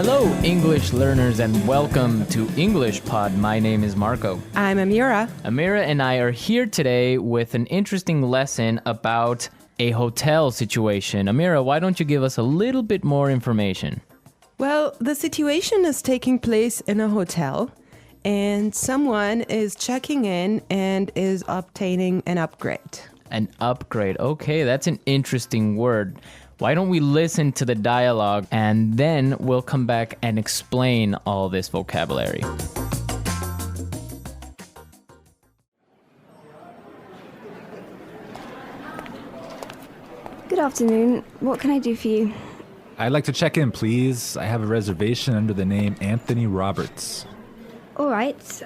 Hello, English learners, and welcome to English Pod. My name is Marco. I'm Amira. Amira and I are here today with an interesting lesson about a hotel situation. Amira, why don't you give us a little bit more information? Well, the situation is taking place in a hotel, and someone is checking in and is obtaining an upgrade. An upgrade. Okay, that's an interesting word. Why don't we listen to the dialogue and then we'll come back and explain all this vocabulary. Good afternoon. What can I do for you? I'd like to check in, please. I have a reservation under the name Anthony Roberts. All right.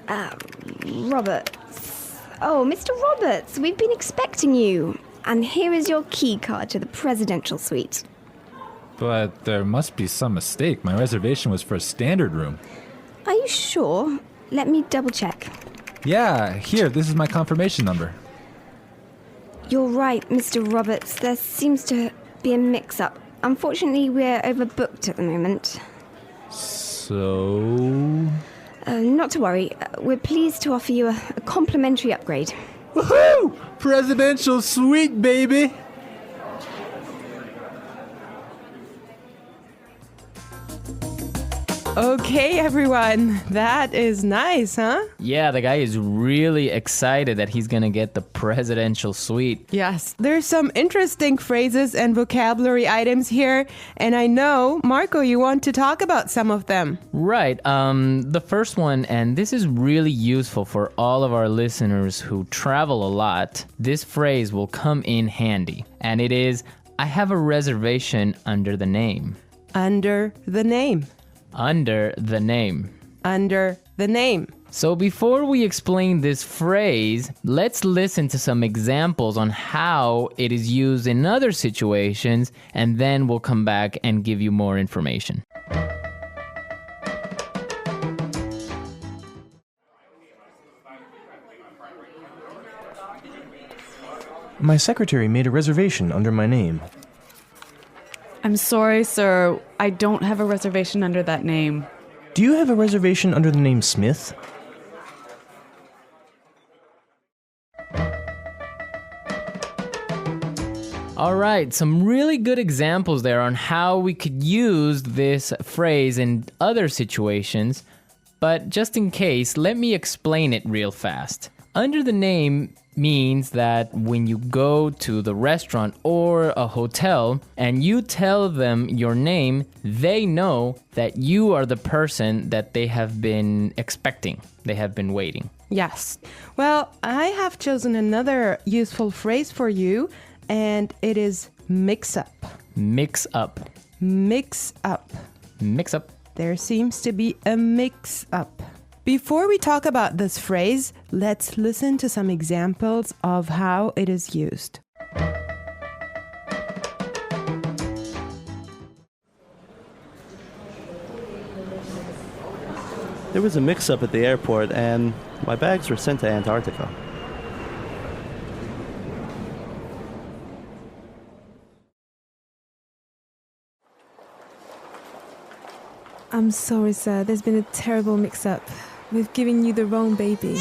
Roberts. Oh, Mr. Roberts, we've been expecting you. And here is your key card to the presidential suite. But there must be some mistake. My reservation was for a standard room. Are you sure? Let me double check. Yeah, here, this is my confirmation number. You're right, Mr. Roberts. There seems to be a mix-up. Unfortunately, we're overbooked at the moment. So... Not to worry. We're pleased to offer you a complimentary upgrade. Woohoo! Presidential suite, baby! Okay, everyone. That is nice, huh? Yeah, the guy is really excited that he's gonna get the presidential suite. Yes, there's some interesting phrases and vocabulary items here, and I know, Marco, you want to talk about some of them. Right, the first one, and this is really useful for all of our listeners who travel a lot, this phrase will come in handy, and it is, I have a reservation under the name. Under the name. Under the name. Under the name. So before we explain this phrase, let's listen to some examples on how it is used in other situations, and then we'll come back and give you more information. My secretary made a reservation under my name. I'm sorry, sir. I don't have a reservation under that name. Do you have a reservation under the name Smith? All right, some really good examples there on how we could use this phrase in other situations, but just in case, let me explain it real fast. Under the name means that when you go to the restaurant or a hotel and you tell them your name, they know that you are the person that they have been expecting. They have been waiting. Yes. Well, I have chosen another useful phrase for you, and it is mix up. Mix up. Mix up. Mix up. There seems to be a mix up. Before we talk about this phrase, let's listen to some examples of how it is used. There was a mix-up at the airport and my bags were sent to Antarctica. I'm sorry, sir. There's been a terrible mix-up. We've given you the wrong baby.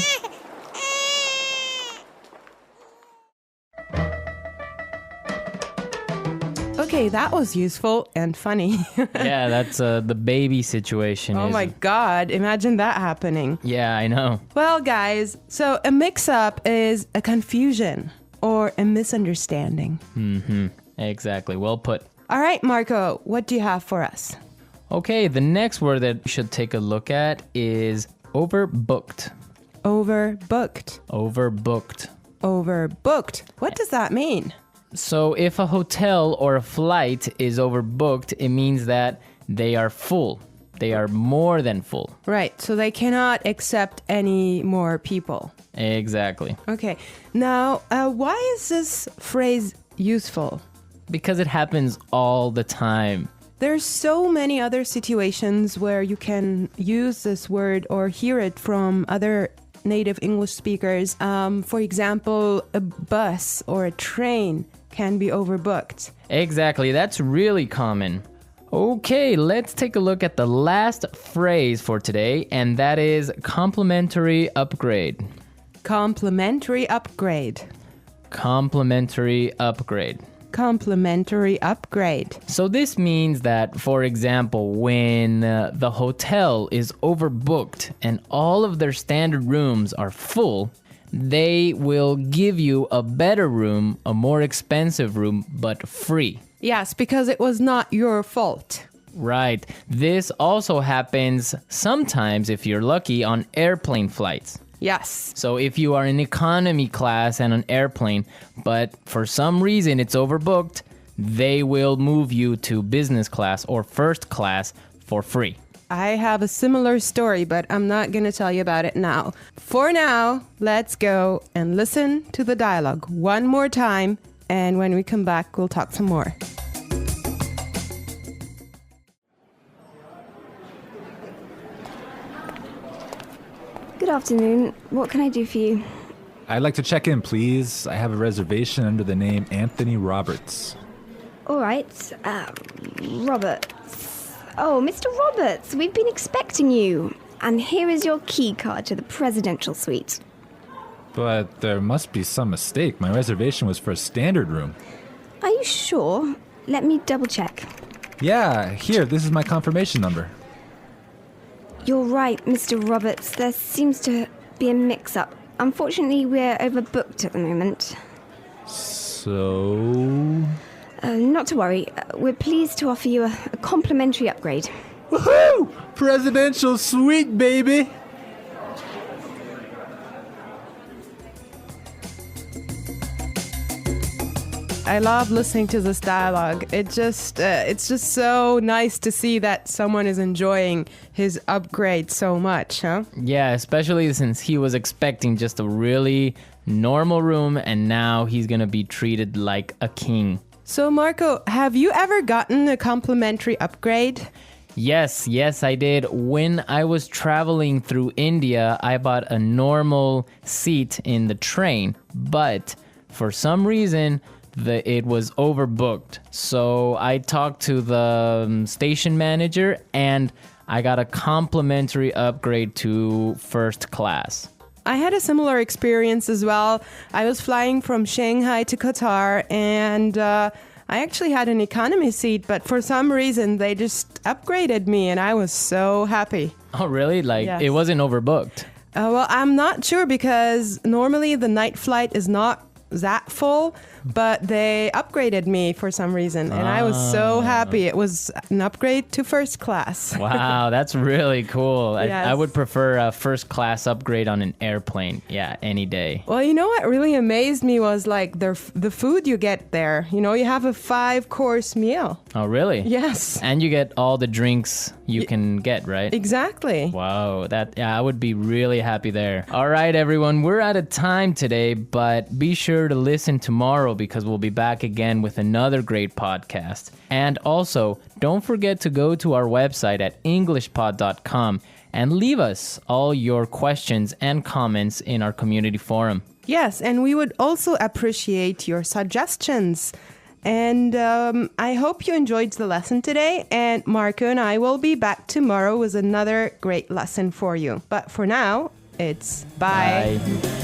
Okay, that was useful and funny. Yeah, that's the baby situation. Oh my God, imagine that happening. Yeah, I know. Well, guys, so a mix-up is a confusion or a misunderstanding. Mm-hmm. Exactly. Well put. All right, Marco, what do you have for us? Okay, the next word that we should take a look at is overbooked. Overbooked. Overbooked. Overbooked. What does that mean? So if a hotel or a flight is overbooked, it means that they are full. They are more than full. Right, so they cannot accept any more people. Exactly. Okay, now why is this phrase useful? Because it happens all the time. There's so many other situations where you can use this word or hear it from other native English speakers. For example, a bus or a train can be overbooked. Exactly, that's really common. Okay, let's take a look at the last phrase for today, and that is complimentary upgrade. Complimentary upgrade. Complimentary upgrade. Complimentary upgrade. So this means that, for example, when the hotel is overbooked and all of their standard rooms are full, they will give you a better room, a more expensive room, but free. Yes, because it was not your fault. Right. This also happens sometimes, if you're lucky, on airplane flights. Yes. So if you are in economy class and an airplane, but for some reason it's overbooked, they will move you to business class or first class for free. I have a similar story, but I'm not going to tell you about it now. For now, let's go and listen to the dialogue one more time, and when we come back, we'll talk some more. Good afternoon. What can I do for you? I'd like to check in, please. I have a reservation under the name Anthony Roberts. All right. Roberts. Oh, Mr. Roberts, we've been expecting you. And here is your key card to the presidential suite. But there must be some mistake. My reservation was for a standard room. Are you sure? Let me double check. Yeah, here, this is my confirmation number. You're right, Mr. Roberts. There seems to be a mix-up. Unfortunately, we're overbooked at the moment. So... Not to worry. We're pleased to offer you a complimentary upgrade. Woohoo! Presidential suite, baby! I love listening to this dialogue. It's just so nice to see that someone is enjoying his upgrade so much, huh? Yeah, especially since he was expecting just a really normal room and now he's gonna be treated like a king. So Marco, have you ever gotten a complimentary upgrade? Yes, I did. When I was traveling through India, I bought a normal seat in the train, but for some reason, it was overbooked. So I talked to the station manager and I got a complimentary upgrade to first class. I had a similar experience as well. I was flying from Shanghai to Qatar and I actually had an economy seat, but for some reason they just upgraded me and I was so happy. Oh, really? Like, Yes. It wasn't overbooked? Well, I'm not sure because normally the night flight is not that full, but they upgraded me for some reason and I was so happy. It was an upgrade to first class. Wow, that's really cool. Yes. I would prefer a first class upgrade on an airplane. Yeah, any day. Well, you know what really amazed me was like the food you get there. You know, you have a 5-course meal. Oh, really? Yes. And you get all the drinks you can get, right? Exactly. Wow, I would be really happy there. All right, everyone, we're out of time today, but be sure to listen tomorrow because we'll be back again with another great podcast. And also, don't forget to go to our website at englishpod.com and leave us all your questions and comments in our community forum. Yes, and we would also appreciate your suggestions. And I hope you enjoyed the lesson today. And Marco and I will be back tomorrow with another great lesson for you. But for now, it's bye. Bye.